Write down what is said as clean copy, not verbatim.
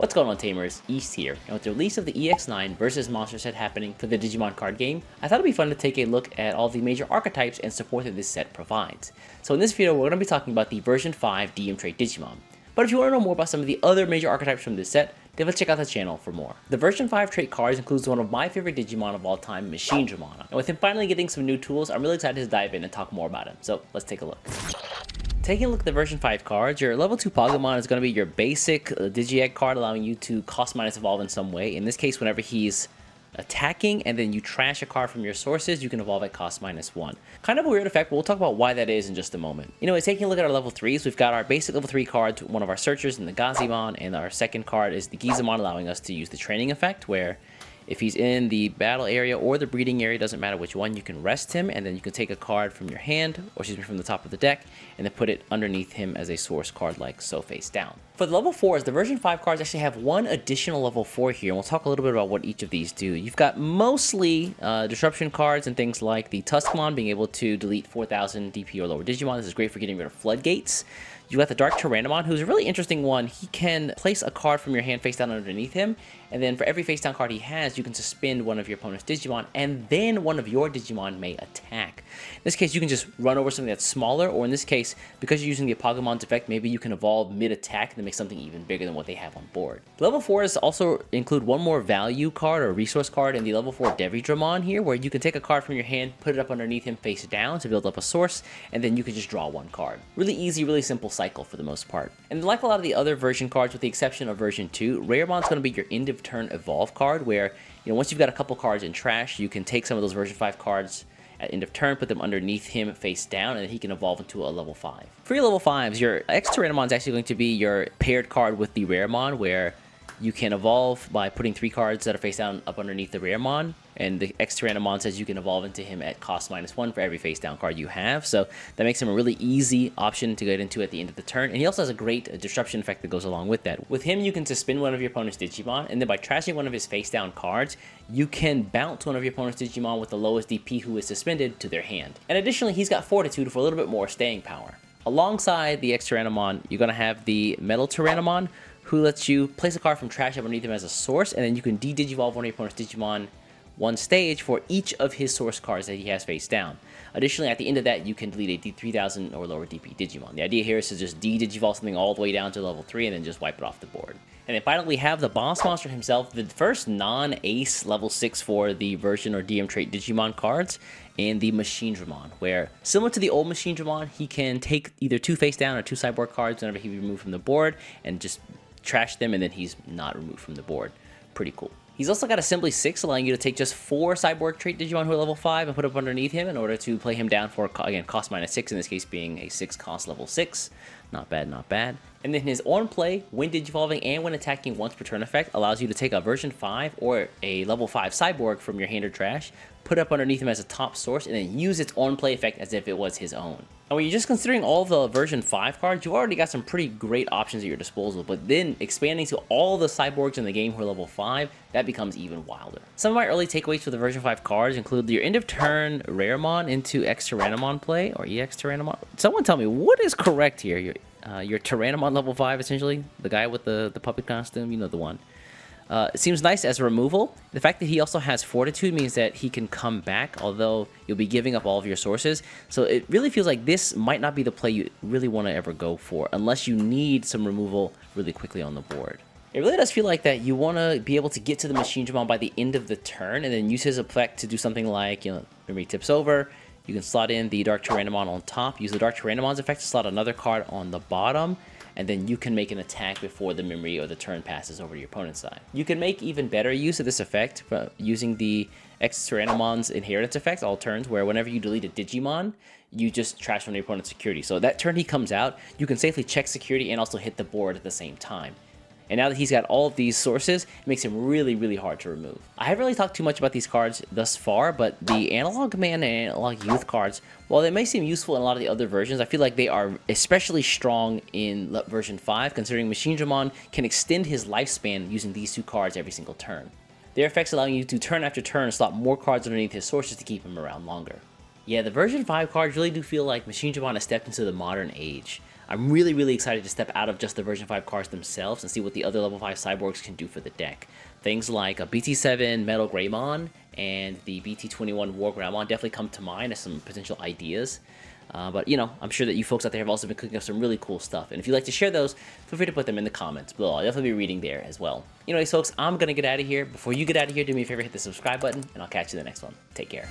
What's going on, Tamers? East here, and with the release of the EX09 Versus Monsters set happening for the Digimon Card Game, I thought it'd be fun to take a look at all the major archetypes and support that this set provides. So in this video, we're going to be talking about the version 5 DM trait Digimon. But if you want to know more about some of the other major archetypes from this set, definitely check out the channel for more. The version 5 trait cards includes one of my favorite Digimon of all time, Machinedramon. And with him finally getting some new tools, I'm really excited to dive in and talk more about him. So let's take a look. Taking a look at the version 5 cards, your level 2 Pokemon is going to be your basic Digi-Egg card, allowing you to cost minus evolve in some way. In this case, whenever he's attacking and then you trash a card from your sources, you can evolve at cost -1. Kind of a weird effect, but we'll talk about why that is in just a moment. Anyway, taking a look at our level 3s, we've got our basic level 3 cards, one of our searchers in the Gazimon, and our second card is the Gizamon, allowing us to use the training effect, where if he's in the battle area or the breeding area, doesn't matter which one, you can rest him, and then you can take a card from your hand, or excuse me, from the top of the deck, and then put it underneath him as a source card like so, face down. For the level 4s, the version 5 cards actually have one additional level 4 here, and we'll talk a little bit about what each of these do. You've got mostly disruption cards and things like the Tuskmon being able to delete 4,000 DP or lower Digimon. This is great for getting rid of floodgates. You got the Dark Tyrannomon, who's a really interesting one. He can place a card from your hand face down underneath him, and then for every face down card he has, you can suspend one of your opponent's Digimon, and then one of your Digimon may attack. In this case, you can just run over something that's smaller, or in this case, because you're using the Apogamon's effect, maybe you can evolve mid-attack and then make something even bigger than what they have on board. Level 4s also include one more value card or resource card in the level 4 Devidramon here, where you can take a card from your hand, put it up underneath him face down to build up a source, and then you can just draw one card. Really easy, really simple cycle for the most part. And like a lot of the other version cards, with the exception of version 2, Raremon's going to be your end of turn evolve card, where once you've got a couple cards in trash, you can take some of those version 5 cards at end of turn, put them underneath him face down, and then he can evolve into a level 5. For your level 5s, your X-Tyrannomon is actually going to be your paired card with the Raremon, where you can evolve by putting 3 cards that are face down up underneath the Raremon, and the X-Tyrannomon says you can evolve into him at cost -1 for every face down card you have, so that makes him a really easy option to get into at the end of the turn, and he also has a great disruption effect that goes along with that. With him, you can suspend one of your opponent's Digimon, and then by trashing one of his face down cards, you can bounce one of your opponent's Digimon with the lowest DP who is suspended to their hand. And additionally, he's got Fortitude for a little bit more staying power. Alongside the X-Tyrannomon, you're going to have the Metal Tyrannomon, who lets you place a card from trash underneath him as a source, and then you can de-digivolve one of your opponent's Digimon one stage for each of his source cards that he has face down. Additionally, at the end of that, you can delete a 3,000 or lower DP Digimon. The idea here is to just de-digivolve something all the way down to level 3 and then just wipe it off the board. And then finally, we have the boss monster himself, the first non-ace level 6 for the version or DM trait Digimon cards, and the Machinedramon, where similar to the old Machinedramon, he can take either 2 face down or 2 sideboard cards whenever he's removed from the board and just trash them, and then he's not removed from the board. Pretty cool. He's also got Assembly 6, allowing you to take just 4 Cyborg trait Digimon who are level 5 and put up underneath him in order to play him down for, again, cost -6, in this case being a 6 cost level 6. Not bad, not bad. And then his on play, when digivolving and when attacking once per turn effect, allows you to take a version 5 or a level 5 Cyborg from your hand or trash, put up underneath him as a top source, and then use its on play effect as if it was his own. And when you're just considering all the version 5 cards, you've already got some pretty great options at your disposal, but then expanding to all the cyborgs in the game who are level 5, that becomes even wilder. Some of my early takeaways for the version 5 cards include your end of turn Raremon into X-Tyrannomon play, or EX09. Someone tell me, what is correct here? Your Tyrannomon level 5, essentially, the guy with the puppet costume, you know the one. It seems nice as a removal. The fact that he also has Fortitude means that he can come back, although you'll be giving up all of your sources. So it really feels like this might not be the play you really want to ever go for, unless you need some removal really quickly on the board. It really does feel like that you want to be able to get to the Machinedramon by the end of the turn, and then use his effect to do something like, memory tips over. You can slot in the Dark Tyrannomon on top, use the Dark Tyrannomon's effect to slot another card on the bottom, and then you can make an attack before the memory or the turn passes over to your opponent's side. You can make even better use of this effect using the X-Tyrannomon's inheritance effect all turns, where whenever you delete a Digimon, you just trash on your opponent's security. So that turn he comes out, you can safely check security and also hit the board at the same time. And now that he's got all of these sources, it makes him really, really hard to remove. I haven't really talked too much about these cards thus far, but the Analog Man and Analog Youth cards, while they may seem useful in a lot of the other versions, I feel like they are especially strong in version 5, considering Machinedramon can extend his lifespan using these 2 cards every single turn. Their effects allowing you to turn after turn slot more cards underneath his sources to keep him around longer. Yeah, the version 5 cards really do feel like Machinedramon has stepped into the modern age. I'm really excited to step out of just the version 5 cards themselves and see what the other level 5 cyborgs can do for the deck. Things like a BT7 Metal Greymon and the BT21 War Greymon definitely come to mind as some potential ideas. But, you know, I'm sure that you folks out there have also been cooking up some really cool stuff. And if you'd like to share those, feel free to put them in the comments below. I'll definitely be reading there as well. Anyways, folks, I'm going to get out of here. Before you get out of here, do me a favor, hit the subscribe button, and I'll catch you in the next one. Take care.